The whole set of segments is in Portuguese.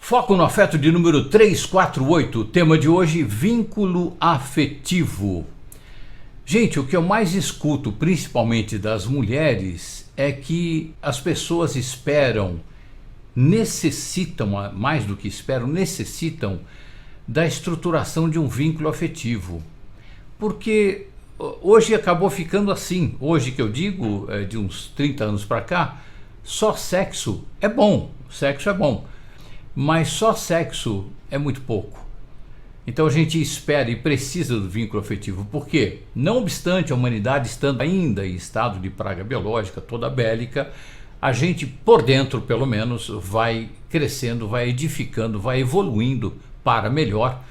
Foco no afeto de número 348, tema de hoje, vínculo afetivo. Gente, o que eu mais escuto, principalmente das mulheres, é que as pessoas necessitam, mais do que esperam, necessitam da estruturação de um vínculo afetivo. Porque hoje acabou ficando assim, hoje que eu digo, de uns 30 anos para cá, só sexo é bom, mas só sexo é muito pouco. Então a gente espera e precisa do vínculo afetivo, porque, não obstante a humanidade estando ainda em estado de praga biológica, toda bélica, a gente por dentro pelo menos vai crescendo, vai edificando, vai evoluindo para melhor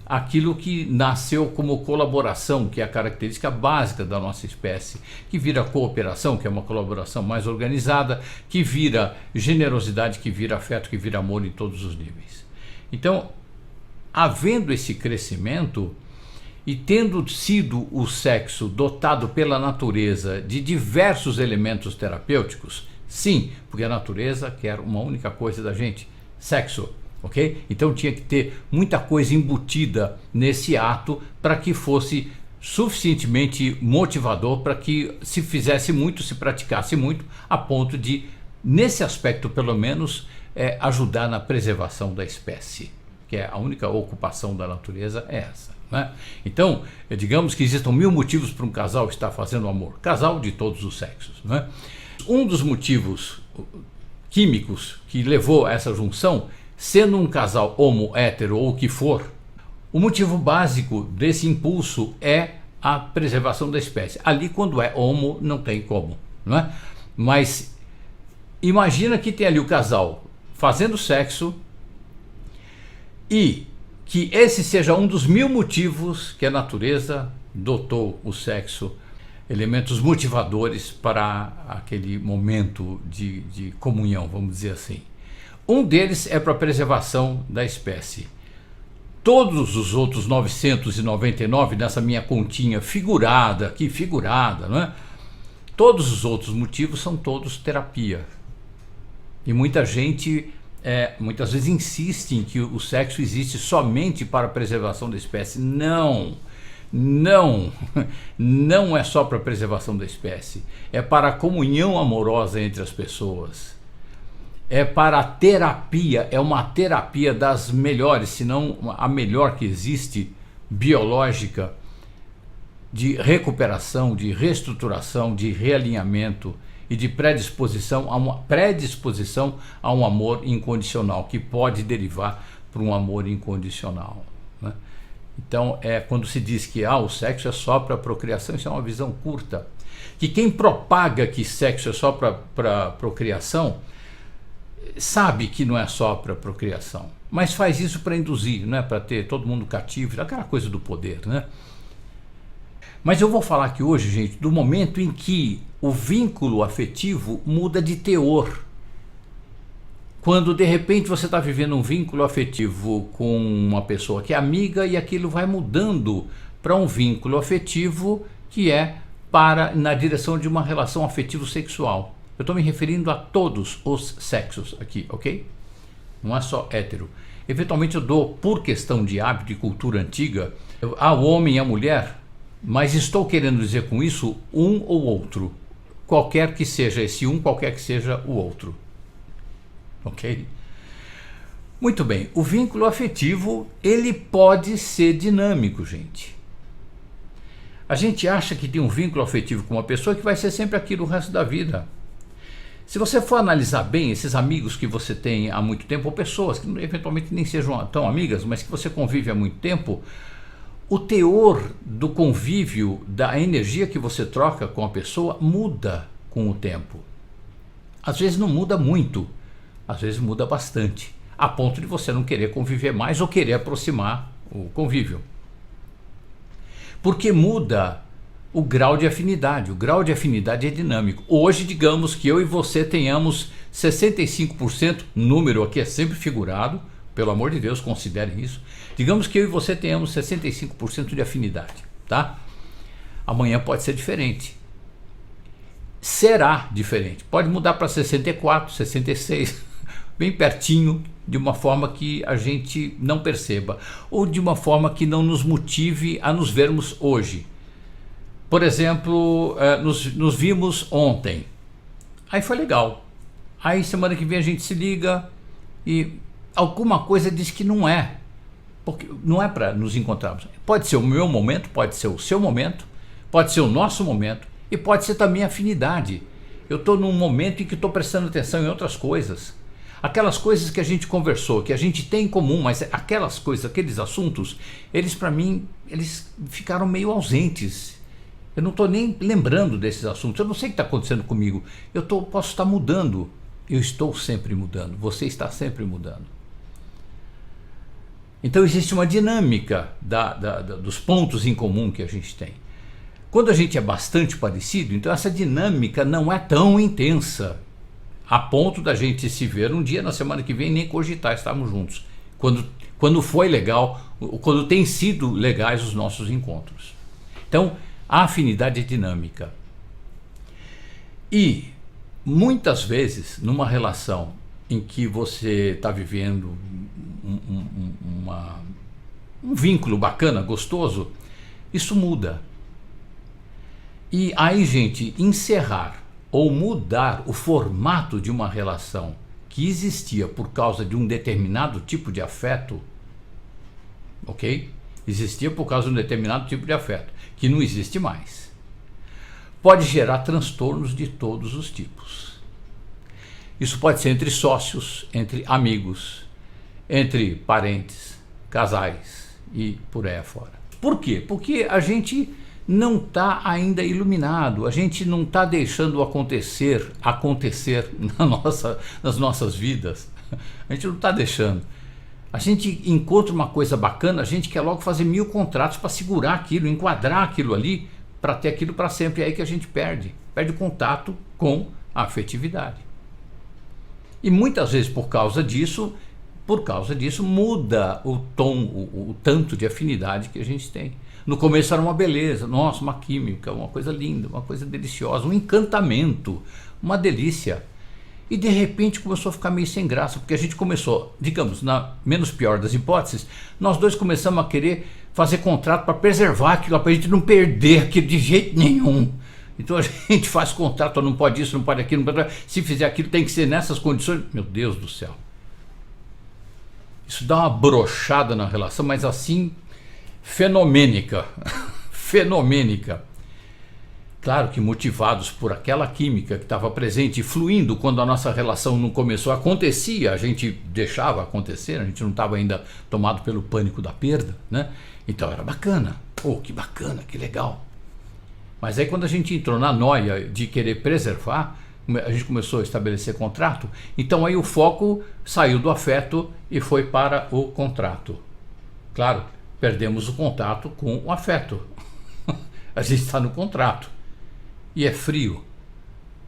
aquilo que nasceu como colaboração, que é a característica básica da nossa espécie, que vira cooperação, que é uma colaboração mais organizada, que vira generosidade, que vira afeto, que vira amor em todos os níveis. Então, havendo esse crescimento e tendo sido o sexo dotado pela natureza de diversos elementos terapêuticos, sim, porque a natureza quer uma única coisa da gente, sexo. Ok? Então tinha que ter muita coisa embutida nesse ato para que fosse suficientemente motivador para que se fizesse muito, se praticasse muito, a ponto de, nesse aspecto pelo menos, ajudar na preservação da espécie, que é a única ocupação da natureza é essa. Né? Então, digamos que existam 1000 motivos para um casal estar fazendo amor, casal de todos os sexos. Né? Um dos motivos químicos que levou a essa junção, sendo um casal homo, hétero ou o que for, o motivo básico desse impulso é a preservação da espécie. Ali, quando é homo, não tem como, não é? Mas imagina que tem ali o casal fazendo sexo e que esse seja um dos 1000 motivos que a natureza dotou o sexo, elementos motivadores para aquele momento de comunhão, vamos dizer assim. Um deles é para a preservação da espécie. Todos os outros 999, nessa minha continha figurada, não é? Todos os outros motivos são todos terapia. E muita gente, muitas vezes insiste em que o sexo existe somente para a preservação da espécie. Não é só para a preservação da espécie. É para a comunhão amorosa entre as pessoas. É para a terapia, é uma terapia das melhores, se não a melhor que existe, biológica, de recuperação, de reestruturação, de realinhamento e de predisposição a um amor incondicional, que pode derivar para um amor incondicional. Né? Então, quando se diz que o sexo é só para procriação, isso é uma visão curta. Que quem propaga que sexo é só para procriação, sabe que não é só para procriação, mas faz isso para induzir, não é para ter todo mundo cativo, aquela coisa do poder, né? Mas eu vou falar aqui hoje, gente, do momento em que o vínculo afetivo muda de teor. Quando de repente você está vivendo um vínculo afetivo com uma pessoa que é amiga e aquilo vai mudando para um vínculo afetivo que é na direção de uma relação afetivo-sexual. Eu estou me referindo a todos os sexos aqui, ok? Não é só hétero. Eventualmente eu dou, por questão de hábito e cultura antiga, ao homem e à mulher, mas estou querendo dizer com isso um ou outro. Qualquer que seja esse um, qualquer que seja o outro. Ok? Muito bem, o vínculo afetivo, ele pode ser dinâmico, gente. A gente acha que tem um vínculo afetivo com uma pessoa que vai ser sempre aquilo o resto da vida. Se você for analisar bem esses amigos que você tem há muito tempo, ou pessoas que eventualmente nem sejam tão amigas, mas que você convive há muito tempo, o teor do convívio, da energia que você troca com a pessoa muda com o tempo. Às vezes não muda muito, às vezes muda bastante, a ponto de você não querer conviver mais ou querer aproximar o convívio. Porque muda o grau de afinidade. O grau de afinidade é dinâmico. Hoje, digamos que eu e você tenhamos 65%, número aqui é sempre figurado, pelo amor de Deus, considerem isso. Digamos que eu e você tenhamos 65% de afinidade, tá? Amanhã pode ser diferente. Será diferente. Pode mudar para 64, 66. bem pertinho, de uma forma que a gente não perceba, ou de uma forma que não nos motive a nos vermos hoje. Por exemplo, nos vimos ontem, aí foi legal, aí semana que vem a gente se liga e alguma coisa diz que não é, porque não é para nos encontrarmos. Pode ser o meu momento, pode ser o seu momento, pode ser o nosso momento e pode ser também afinidade. Eu estou num momento em que estou prestando atenção em outras coisas. Aquelas coisas que a gente conversou, que a gente tem em comum, mas aquelas coisas, aqueles assuntos, eles para mim, eles ficaram meio ausentes. Eu não estou nem lembrando desses assuntos, eu não sei o que está acontecendo comigo. Posso estar mudando, eu estou sempre mudando, você está sempre mudando. Então existe uma dinâmica dos pontos em comum que a gente tem. Quando a gente é bastante parecido, então essa dinâmica não é tão intensa, a ponto da gente se ver um dia na semana que vem nem cogitar estarmos juntos. Quando foi legal, quando tem sido legais os nossos encontros. Então, a afinidade é dinâmica. E muitas vezes, numa relação em que você está vivendo um vínculo bacana, gostoso, isso muda. E aí, gente, encerrar ou mudar o formato de uma relação que existia por causa de um determinado tipo de afeto, ok? Existia por causa de um determinado tipo de afeto, que não existe mais. Pode gerar transtornos de todos os tipos. Isso pode ser entre sócios, entre amigos, entre parentes, casais e por aí afora. Por quê? Porque a gente não está ainda iluminado, a gente não está deixando acontecer nas nossas vidas. A gente não está deixando. A gente encontra uma coisa bacana, a gente quer logo fazer 1000 contratos para segurar aquilo, enquadrar aquilo ali, para ter aquilo para sempre. É aí que a gente perde o contato com a afetividade. E muitas vezes por causa disso muda o tom, o tanto de afinidade que a gente tem. No começo era uma beleza, nossa, uma química, uma coisa linda, uma coisa deliciosa, um encantamento, uma delícia. E de repente começou a ficar meio sem graça, porque a gente começou, digamos, na menos pior das hipóteses, nós dois começamos a querer fazer contrato para preservar aquilo, para a gente não perder aquilo de jeito nenhum. Então a gente faz contrato, não pode isso, não pode aquilo, não pode... se fizer aquilo tem que ser nessas condições. Meu Deus do céu. Isso dá uma brochada na relação, mas assim, fenomênica. Fenomênica. Claro que motivados por aquela química que estava presente e fluindo quando a nossa relação não começou, acontecia, a gente deixava acontecer, a gente não estava ainda tomado pelo pânico da perda, né? Então era bacana, que bacana, que legal. Mas aí quando a gente entrou na noia de querer preservar, a gente começou a estabelecer contrato, então aí o foco saiu do afeto e foi para o contrato. Claro, perdemos o contato com o afeto. A gente está no contrato. E é frio,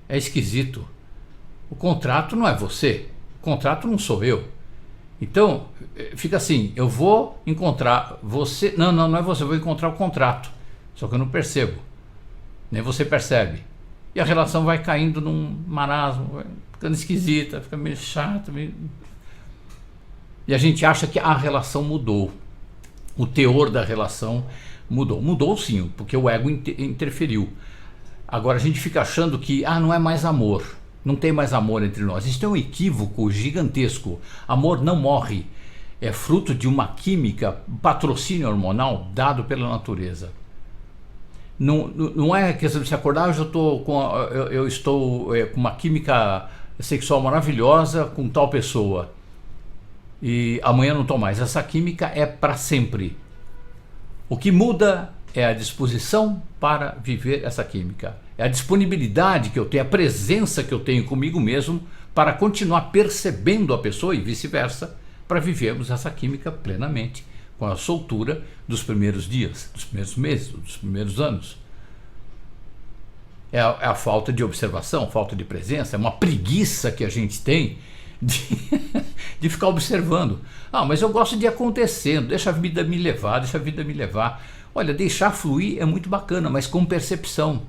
é esquisito. O contrato não é você, o contrato não sou eu. Então, fica assim, eu vou encontrar você, não é você, eu vou encontrar o contrato, só que eu não percebo, nem você percebe. E a relação vai caindo num marasmo, vai ficando esquisita, fica meio chata. E a gente acha que a relação mudou, o teor da relação mudou. Mudou sim, porque o ego interferiu. Agora a gente fica achando que não é mais amor, não tem mais amor entre nós. Isso é um equívoco gigantesco. Amor não morre, é fruto de uma química, patrocínio hormonal dado pela natureza. Não é questão de se acordar, eu estou com uma química sexual maravilhosa com tal pessoa e amanhã não estou mais. Essa química é para sempre. O que muda é a disposição para viver essa química. É a disponibilidade que eu tenho, a presença que eu tenho comigo mesmo para continuar percebendo a pessoa e vice-versa, para vivermos essa química plenamente, com a soltura dos primeiros dias, dos primeiros meses, dos primeiros anos. É a falta de observação, falta de presença, é uma preguiça que a gente tem de ficar observando. Mas eu gosto de ir acontecendo, deixa a vida me levar, deixa a vida me levar. Olha, deixar fluir é muito bacana, mas com percepção.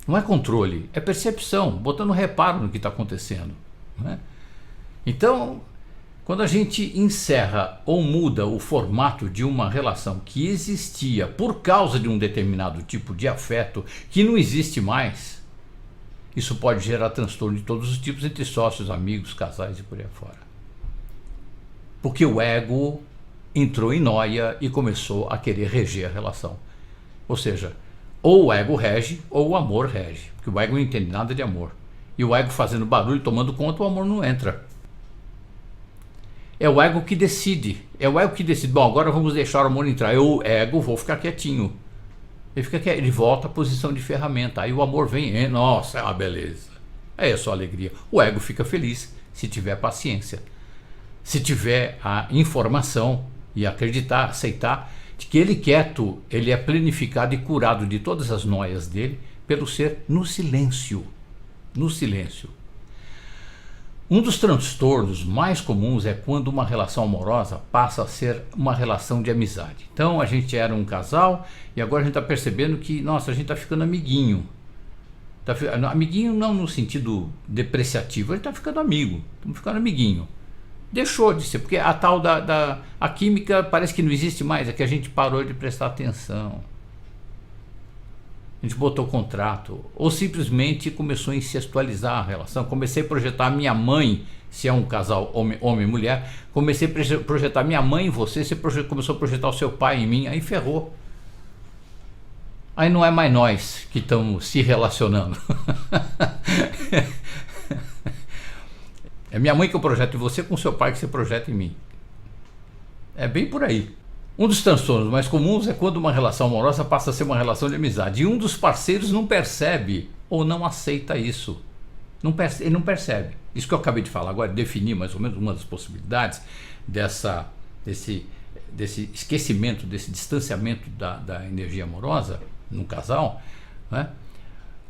Não é controle, é percepção, botando reparo no que está acontecendo, né? Então, quando a gente encerra ou muda o formato de uma relação que existia por causa de um determinado tipo de afeto que não existe mais, isso pode gerar transtorno de todos os tipos entre sócios, amigos, casais e por aí fora. Porque o ego entrou em noia e começou a querer reger a relação. Ou seja, ou o ego rege ou o amor rege, porque o ego não entende nada de amor. E o ego fazendo barulho, tomando conta, o amor não entra. É o ego que decide. É o ego que decide. Bom, agora vamos deixar o amor entrar. Eu, ego, vou ficar quietinho. Ele fica quieto, ele volta à posição de ferramenta. Aí o amor vem, nossa, é uma beleza. É só alegria. O ego fica feliz se tiver paciência. Se tiver a informação e acreditar, aceitar de que ele quieto, ele é planificado e curado de todas as noias dele pelo ser no silêncio. No silêncio. Um dos transtornos mais comuns é quando uma relação amorosa passa a ser uma relação de amizade. Então a gente era um casal e agora a gente está percebendo que, nossa, a gente está ficando amiguinho. Amiguinho não no sentido depreciativo, a gente está ficando amigo, estamos ficando amiguinho. Deixou de ser, porque a tal a química parece que não existe mais, é que a gente parou de prestar atenção. A gente botou contrato, ou simplesmente começou a incestualizar a relação. Comecei a projetar minha mãe, se é um casal homem e mulher, comecei a projetar minha mãe em você, você começou a projetar o seu pai em mim, aí ferrou. Aí não é mais nós que estamos se relacionando. É minha mãe que eu projeto em você com seu pai que você projeta em mim. É bem por aí. Um dos transtornos mais comuns é quando uma relação amorosa passa a ser uma relação de amizade e um dos parceiros não percebe ou não aceita isso. Ele não percebe. Isso que eu acabei de falar agora, definir mais ou menos uma das possibilidades desse esquecimento, desse distanciamento da energia amorosa no casal, né?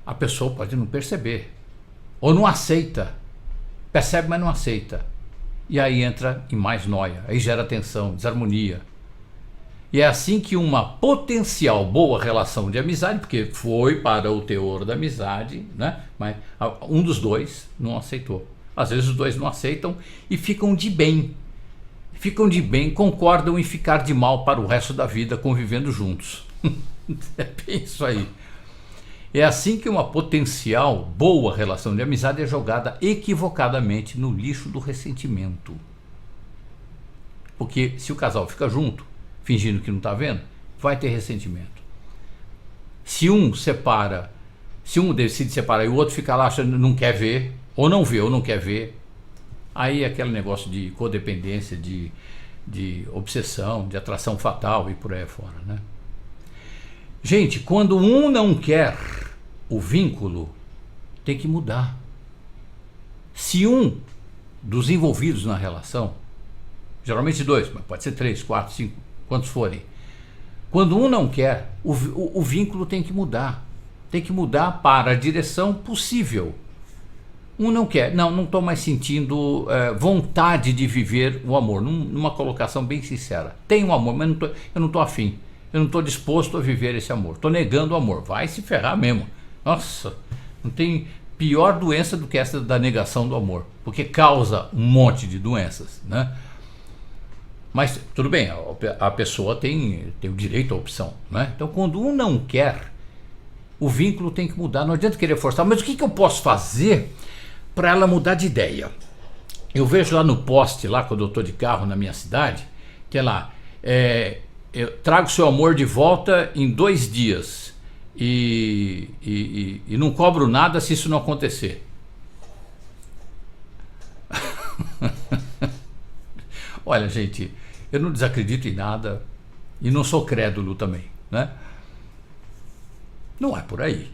A pessoa pode não perceber ou não aceita. Percebe, mas não aceita. E aí entra em mais noia, aí gera tensão, desarmonia. E é assim que uma potencial boa relação de amizade, porque foi para o teor da amizade, né? Mas um dos dois não aceitou. Às vezes os dois não aceitam e ficam de bem. Ficam de bem, concordam em ficar de mal para o resto da vida convivendo juntos. É bem isso aí. É assim que uma potencial boa relação de amizade é jogada equivocadamente no lixo do ressentimento. Porque se o casal fica junto, fingindo que não está vendo, vai ter ressentimento. Se um decide separar e o outro fica lá achando que não quer ver, ou não vê ou não quer ver, aí é aquele negócio de codependência, de obsessão, de atração fatal e por aí fora, né? Gente, quando um não quer o vínculo, tem que mudar. Se um dos envolvidos na relação, geralmente dois, mas pode ser 3, 4, 5, quantos forem, quando um não quer, o vínculo tem que mudar. Tem que mudar para a direção possível. Um não quer, não estou mais sentindo vontade de viver o amor, numa colocação bem sincera. Tenho amor, mas eu não estou afim. Eu não estou disposto a viver esse amor. Estou negando o amor. Vai se ferrar mesmo. Nossa, não tem pior doença do que essa da negação do amor, porque causa um monte de doenças, né? Mas tudo bem, a pessoa tem o direito à opção, né? Então quando um não quer, o vínculo tem que mudar. Não adianta querer forçar. Mas o que eu posso fazer para ela mudar de ideia? Eu vejo lá no poste, lá quando eu estou de carro na minha cidade, que é lá, eu trago seu amor de volta em 2 dias e não cobro nada se isso não acontecer. Olha, gente, eu não desacredito em nada e não sou crédulo também, né? Não é por aí.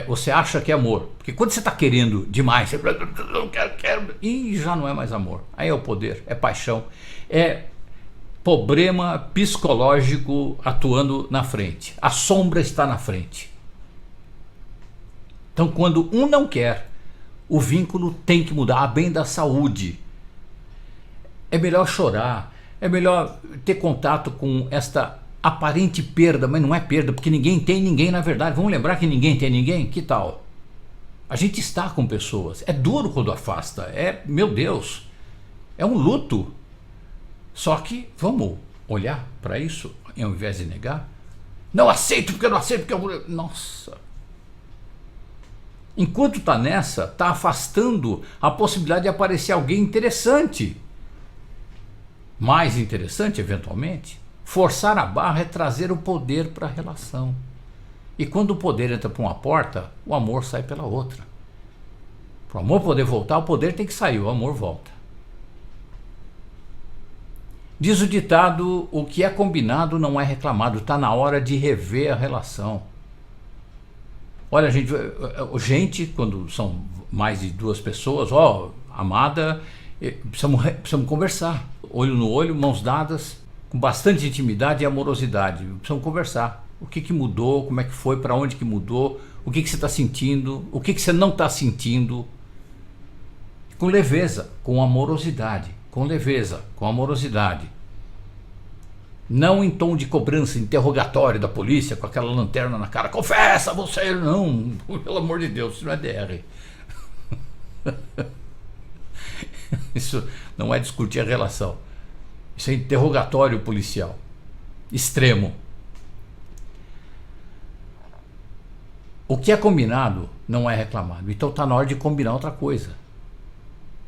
Você acha que é amor, porque quando você está querendo demais, você não quero, e já não é mais amor. Aí é o poder, é paixão, é problema psicológico atuando na frente. A sombra está na frente. Então, quando um não quer, o vínculo tem que mudar a bem da saúde. É melhor chorar, é melhor ter contato com esta aparente perda, mas não é perda, porque ninguém tem ninguém na verdade. Vamos lembrar que ninguém tem ninguém? Que tal? A gente está com pessoas. É duro quando afasta. Meu Deus, é um luto. Só que vamos olhar para isso ao invés de negar. Não aceito porque eu não aceito porque eu... Nossa. Enquanto está nessa, está afastando a possibilidade de aparecer alguém interessante. Mais interessante, eventualmente. Forçar a barra é trazer o poder para a relação. E quando o poder entra por uma porta, o amor sai pela outra. Para o amor poder voltar, o poder tem que sair, o amor volta. Diz o ditado, o que é combinado não é reclamado, está na hora de rever a relação. Olha, gente, quando são mais de duas pessoas, amada, precisamos conversar, olho no olho, mãos dadas, com bastante intimidade e amorosidade, precisamos conversar. O que mudou, como é que foi, para onde que mudou, o que você está sentindo, o que você não está sentindo. Com leveza, com amorosidade, com leveza, com amorosidade. Não em tom de cobrança, interrogatório da polícia, com aquela lanterna na cara. Confessa, você não, pelo amor de Deus, isso não é DR. Isso não é discutir a relação. Isso é interrogatório policial. Extremo. O que é combinado não é reclamado. Então está na hora de combinar outra coisa.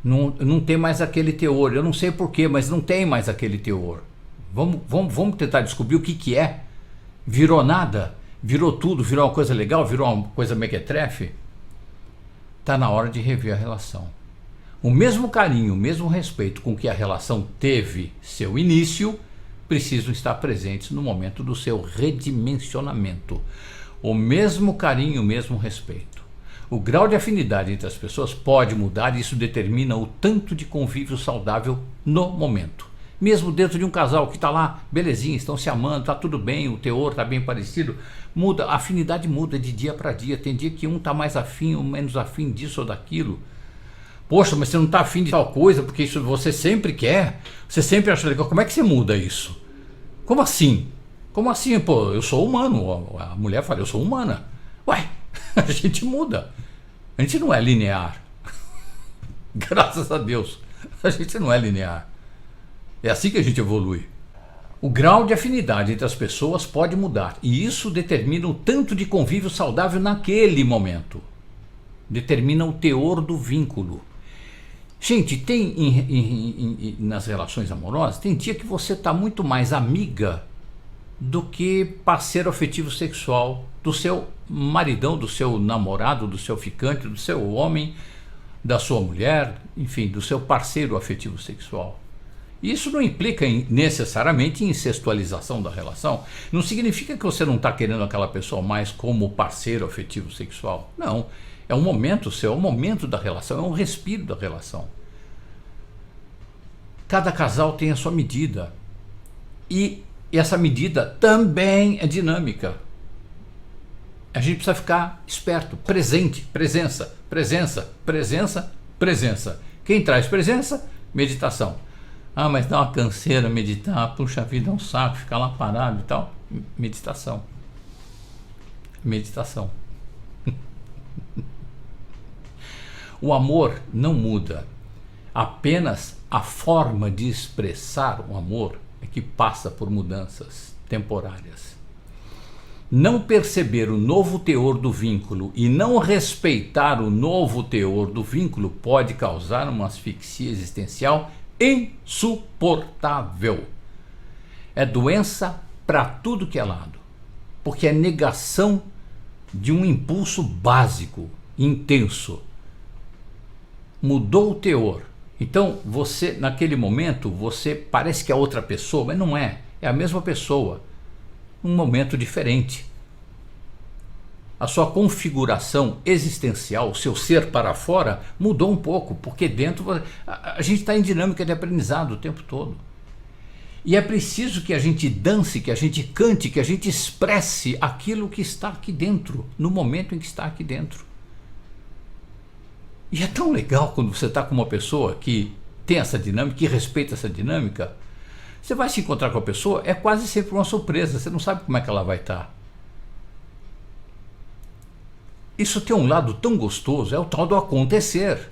Não tem mais aquele teor. Eu não sei porquê, mas não tem mais aquele teor. Vamos tentar descobrir o que é. Virou nada? Virou tudo? Virou uma coisa legal? Virou uma coisa mequetrefe? Está na hora de rever a relação. O mesmo carinho, o mesmo respeito com que a relação teve seu início, precisam estar presentes no momento do seu redimensionamento. O mesmo carinho, o mesmo respeito. O grau de afinidade entre as pessoas pode mudar e isso determina o tanto de convívio saudável no momento. Mesmo dentro de um casal que está lá, belezinha, estão se amando, está tudo bem, o teor está bem parecido, muda, a afinidade muda de dia para dia. Tem dia que um está mais afim ou menos afim disso ou daquilo. Poxa, mas você não está afim de tal coisa, porque isso você sempre quer, você sempre acha legal. Como é que você muda isso? Como assim? Como assim? Pô, eu sou humano. A mulher fala, eu sou humana. Ué, a gente muda. A gente não é linear. Graças a Deus, a gente não é linear. É assim que a gente evolui. O grau de afinidade entre as pessoas pode mudar. E isso determina o tanto de convívio saudável naquele momento. Determina o teor do vínculo. Gente, tem nas relações amorosas, tem dia que você está muito mais amiga do que parceiro afetivo sexual do seu maridão, do seu namorado, do seu ficante, do seu homem, da sua mulher, enfim, do seu parceiro afetivo sexual. Isso não implica necessariamente em incestualização da relação. Não significa que você não está querendo aquela pessoa mais como parceiro afetivo sexual. Não, é um momento seu, é um momento da relação, é um respiro da relação. Cada casal tem a sua medida. E essa medida também é dinâmica. A gente precisa ficar esperto, presente, presença, presença, presença, presença. Quem traz presença? Meditação. Ah, mas dá uma canseira meditar, puxa vida, é um saco ficar lá parado e tal. Meditação. Meditação. O amor não muda. Apenas a forma de expressar o amor é que passa por mudanças temporárias. Não perceber o novo teor do vínculo e não respeitar o novo teor do vínculo pode causar uma asfixia existencial insuportável. É doença para tudo que é lado, porque é negação de um impulso básico, intenso. Mudou o teor. Então você, naquele momento, você parece que é outra pessoa, mas não é. É a mesma pessoa, um momento diferente. A sua configuração existencial, o seu ser para fora, mudou um pouco, porque dentro a gente está em dinâmica de aprendizado o tempo todo. E é preciso que a gente dance, que a gente cante, que a gente expresse aquilo que está aqui dentro, no momento em que está aqui dentro. E é tão legal quando você está com uma pessoa que tem essa dinâmica, que respeita essa dinâmica. Você vai se encontrar com a pessoa, é quase sempre uma surpresa, você não sabe como é que ela vai estar. isso tem um lado tão gostoso, é o tal do acontecer.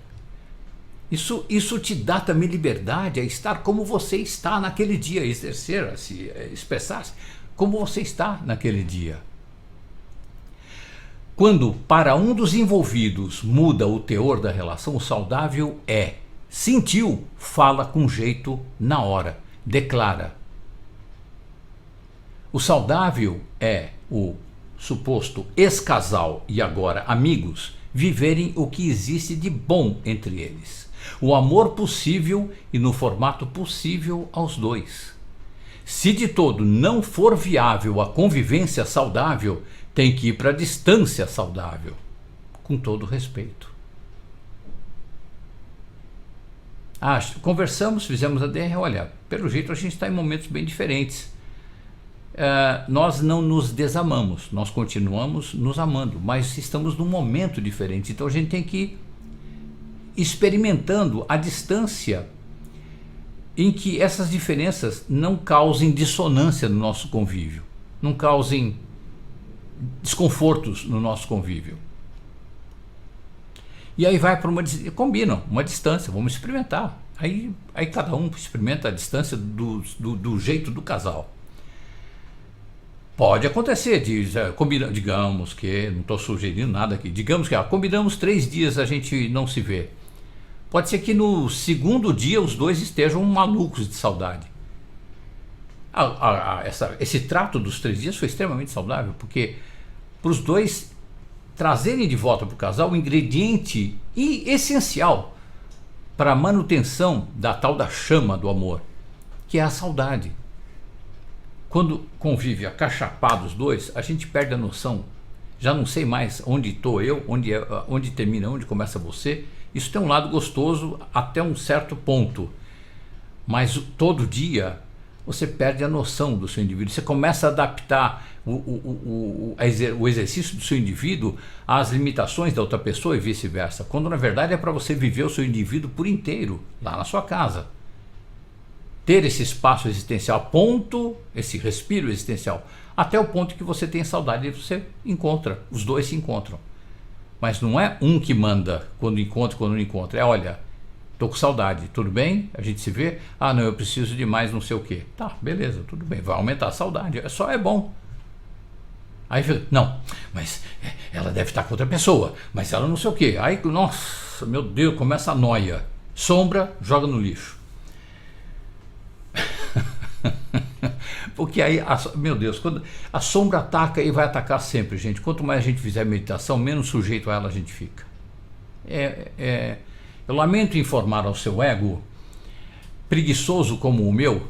Isso te dá também liberdade a estar como você está naquele dia, exercer-se, expressar-se como você está naquele dia. Quando para um dos envolvidos muda o teor da relação, o saudável é: sentiu, fala com jeito na hora, declara. O saudável é o suposto ex-casal e agora amigos viverem o que existe de bom entre eles. O amor possível e no formato possível aos dois. Se de todo não for viável a convivência saudável, tem que ir para a distância saudável, com todo respeito. Conversamos, fizemos a DR, olha, pelo jeito a gente está em momentos bem diferentes. Nós não nos desamamos, nós continuamos nos amando, mas estamos num momento diferente, então a gente tem que ir experimentando a distância em que essas diferenças não causem dissonância no nosso convívio, não causem desconfortos no nosso convívio. E aí vai para combinam uma distância, vamos experimentar. Aí cada um experimenta a distância do jeito do casal. Pode acontecer, digamos que, não estou sugerindo nada aqui, digamos que combinamos 3 dias a gente não se vê. Pode ser que no segundo dia os dois estejam malucos de saudade. Esse trato dos 3 dias foi extremamente saudável, porque para os dois trazerem de volta para o casal o ingrediente essencial para a manutenção da tal da chama do amor, que é a saudade. Quando convive acachapado os dois, a gente perde a noção. Já não sei mais onde estou eu, onde termina, onde começa você. Isso tem um lado gostoso até um certo ponto, mas todo dia você perde a noção do seu indivíduo. Você começa a adaptar o exercício do seu indivíduo às limitações da outra pessoa e vice-versa, quando na verdade é para você viver o seu indivíduo por inteiro, lá na sua casa. Ter esse espaço existencial, esse respiro existencial, até o ponto que você tem saudade e você encontra, os dois se encontram. Mas não é um que manda quando encontra, quando não encontra. É, olha, tô com saudade, tudo bem? A gente se vê? Não, eu preciso de mais não sei o quê. Tá, beleza, tudo bem, vai aumentar a saudade, é bom. Aí fica, não, mas ela deve estar com outra pessoa, mas ela não sei o quê. Aí, nossa, meu Deus, começa a noia. Sombra, joga no lixo. Porque aí, meu Deus, quando a sombra ataca e vai atacar sempre, gente. Quanto mais a gente fizer meditação, menos sujeito a ela a gente fica. Eu lamento informar ao seu ego, preguiçoso como o meu,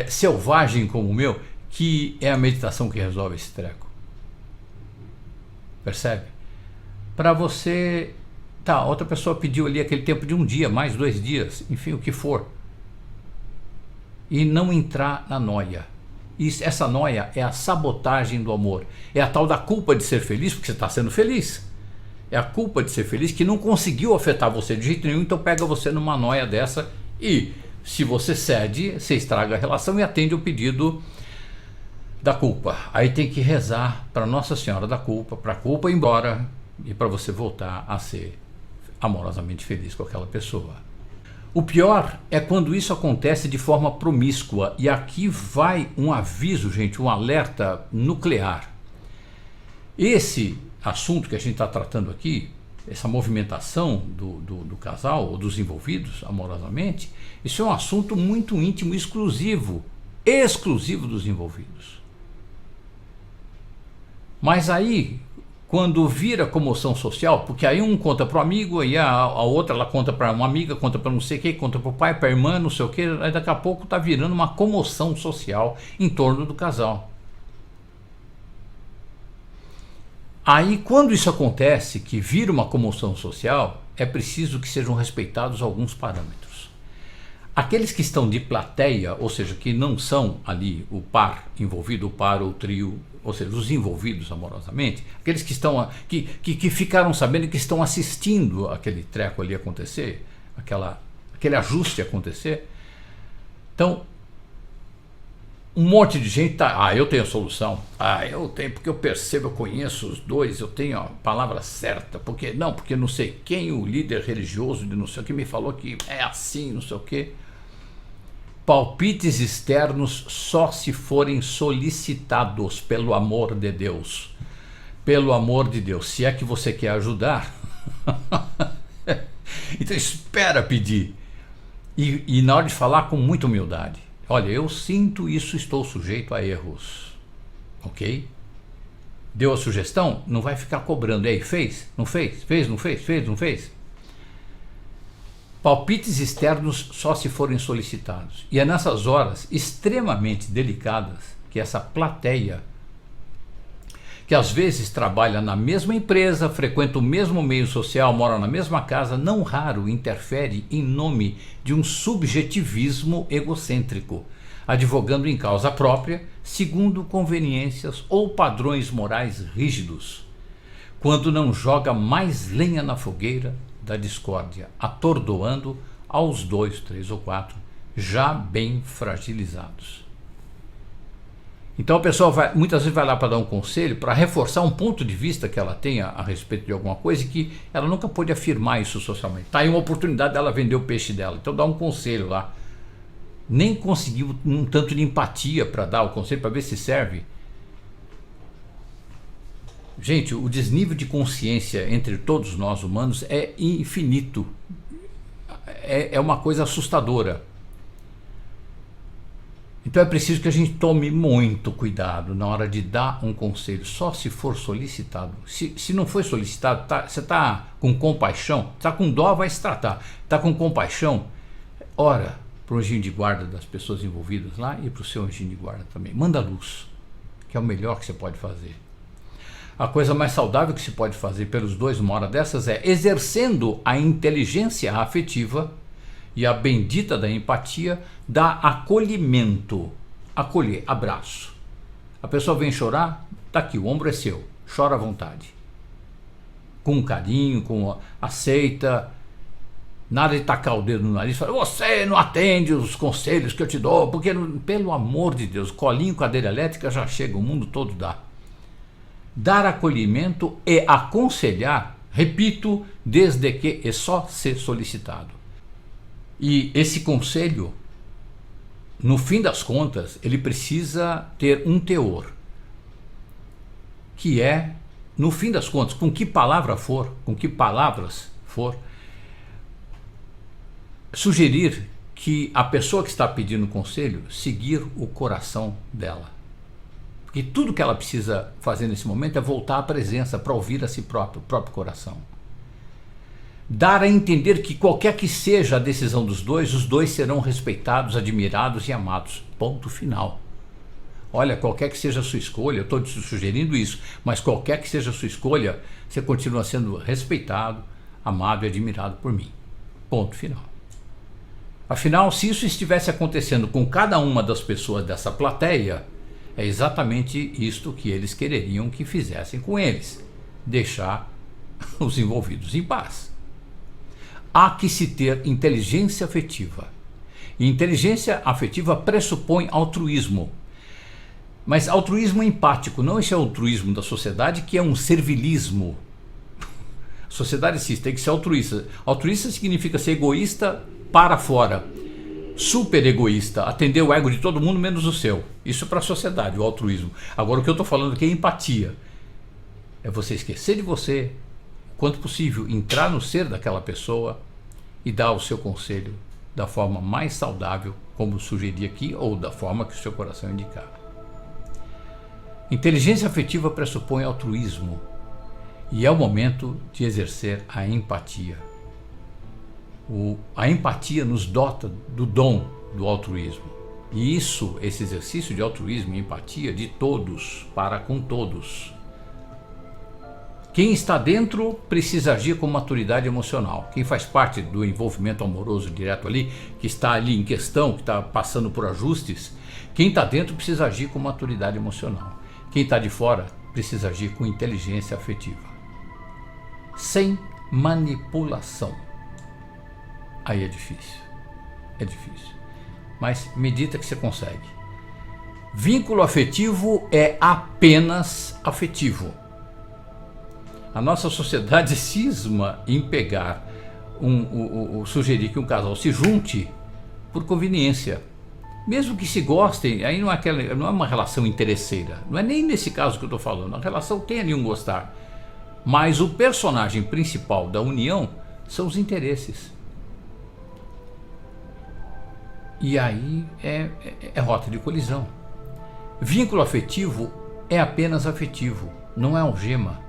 selvagem como o meu, que é a meditação que resolve esse treco. Percebe? Para você... Tá, outra pessoa pediu ali aquele tempo de 1 dia, mais 2 dias, enfim, o que for. E não entrar na noia. Essa noia é a sabotagem do amor. É a tal da culpa de ser feliz, porque você está sendo feliz. É a culpa de ser feliz que não conseguiu afetar você de jeito nenhum, então pega você numa noia dessa e, se você cede, você estraga a relação e atende o pedido da culpa. Aí tem que rezar para Nossa Senhora da Culpa, para a culpa ir embora e para você voltar a ser amorosamente feliz com aquela pessoa. O pior é quando isso acontece de forma promíscua, e aqui vai um aviso, gente, um alerta nuclear. Esse assunto que a gente está tratando aqui, essa movimentação do casal ou dos envolvidos amorosamente, isso é um assunto muito íntimo, exclusivo dos envolvidos. Mas aí, quando vira comoção social, porque aí um conta para o amigo, aí a outra ela conta para uma amiga, conta para não sei o que, conta para o pai, para a irmã, não sei o que, aí daqui a pouco está virando uma comoção social em torno do casal. Aí quando isso acontece, que vira uma comoção social, é preciso que sejam respeitados alguns parâmetros. Aqueles que estão de plateia, ou seja, que não são ali o par envolvido, o par ou o trio, ou seja, os envolvidos amorosamente, aqueles que estão que ficaram sabendo que estão assistindo aquele treco ali acontecer, aquele ajuste acontecer. Então, Um monte de gente tá, eu tenho a solução. Eu tenho, porque eu percebo, eu conheço os dois, eu tenho a palavra certa. Porque não sei quem, o líder religioso de não sei o que me falou que é assim, não sei o que. Palpites externos só se forem solicitados, pelo amor de Deus. Pelo amor de Deus, se é que você quer ajudar, então espera pedir. E na hora de falar, com muita humildade. Olha, eu sinto isso, estou sujeito a erros. Ok? Deu a sugestão? Não vai ficar cobrando. E aí, fez? Não fez? Fez, não fez? Fez, não fez? Palpites externos só se forem solicitados. E é nessas horas extremamente delicadas que essa plateia, que às vezes trabalha na mesma empresa, frequenta o mesmo meio social, mora na mesma casa, não raro interfere em nome de um subjetivismo egocêntrico, advogando em causa própria, segundo conveniências ou padrões morais rígidos, quando não joga mais lenha na fogueira da discórdia, atordoando aos 2, 3 ou 4 já bem fragilizados. Então a pessoa muitas vezes vai lá para dar um conselho, para reforçar um ponto de vista que ela tenha a respeito de alguma coisa e que ela nunca pôde afirmar isso socialmente. Está aí uma oportunidade dela vender o peixe dela, então dá um conselho lá. Nem conseguiu um tanto de empatia para dar o conselho, para ver se serve. Gente, o desnível de consciência entre todos nós humanos é infinito. É uma coisa assustadora. Então é preciso que a gente tome muito cuidado na hora de dar um conselho, só se for solicitado. Se não foi solicitado, você está com compaixão, está com dó, vai se tratar. Está com compaixão, ora para o anjinho de guarda das pessoas envolvidas lá e para o seu anjinho de guarda também. Manda luz, que é o melhor que você pode fazer. A coisa mais saudável que se pode fazer pelos dois numa hora dessas é exercendo a inteligência afetiva e a bendita da empatia, dá acolhimento. Acolher, abraço. A pessoa vem chorar, tá aqui, o ombro é seu, chora à vontade. Com carinho, aceita, nada de tacar o dedo no nariz, fala, você não atende os conselhos que eu te dou, porque, pelo amor de Deus, colinho, cadeira elétrica já chega, o mundo todo dá. Dar acolhimento e aconselhar, repito, desde que é só ser solicitado. E esse conselho, no fim das contas, ele precisa ter um teor, que é, no fim das contas, com que palavras for, sugerir que a pessoa que está pedindo conselho seguir o coração dela. Porque tudo que ela precisa fazer nesse momento é voltar à presença para ouvir a si próprio, o próprio coração. Dar a entender que qualquer que seja a decisão dos dois, os dois serão respeitados, admirados e amados. Ponto final. Olha, qualquer que seja a sua escolha, eu estou te sugerindo isso, mas qualquer que seja a sua escolha, você continua sendo respeitado, amado e admirado por mim. Ponto final. Afinal, se isso estivesse acontecendo com cada uma das pessoas dessa plateia, é exatamente isto que eles quereriam que fizessem com eles. Deixar os envolvidos em paz. Há que se ter inteligência afetiva. E inteligência afetiva pressupõe altruísmo. Mas altruísmo empático, não esse altruísmo da sociedade que é um servilismo. A sociedade sim, tem que ser altruísta. Altruísta significa ser egoísta para fora. Super egoísta, atender o ego de todo mundo menos o seu. Isso para a sociedade, o altruísmo. Agora o que eu estou falando aqui é empatia. É você esquecer de você, quanto possível, entrar no ser daquela pessoa e dar o seu conselho da forma mais saudável, como sugeri aqui, ou da forma que o seu coração indicar. Inteligência afetiva pressupõe altruísmo e é o momento de exercer a empatia. A empatia nos dota do dom do altruísmo. E esse exercício de altruísmo e empatia de todos para com todos. Quem está dentro precisa agir com maturidade emocional. Quem faz parte do envolvimento amoroso direto ali, que está ali em questão, que está passando por ajustes, quem está dentro precisa agir com maturidade emocional. Quem está de fora precisa agir com inteligência afetiva. Sem manipulação. Aí é difícil. É difícil. Mas medita que você consegue. Vínculo afetivo é apenas afetivo. A nossa sociedade cisma em pegar, sugerir que um casal se junte por conveniência. Mesmo que se gostem, aí não é uma relação interesseira. Não é nem nesse caso que eu estou falando. A relação tem ali um gostar. Mas o personagem principal da união são os interesses. E aí é rota de colisão. Vínculo afetivo é apenas afetivo, não é algema.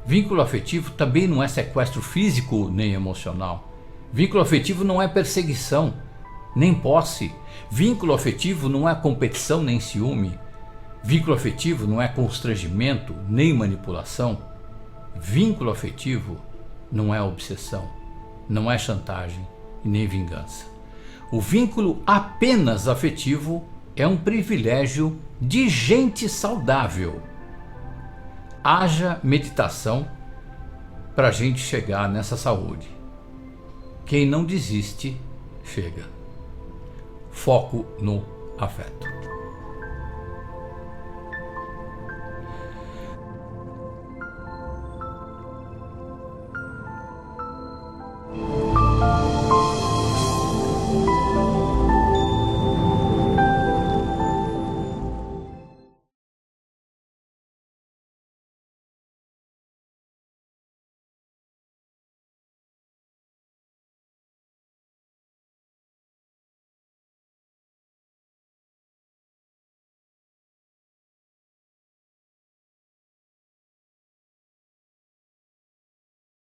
Vínculo afetivo também não é sequestro físico nem emocional. Vínculo afetivo não é perseguição, nem posse. Vínculo afetivo não é competição nem ciúme. Vínculo afetivo não é constrangimento nem manipulação. Vínculo afetivo não é obsessão, não é chantagem e nem vingança. O vínculo apenas afetivo é um privilégio de gente saudável. Haja meditação para a gente chegar nessa saúde. Quem não desiste, chega. Foco no afeto.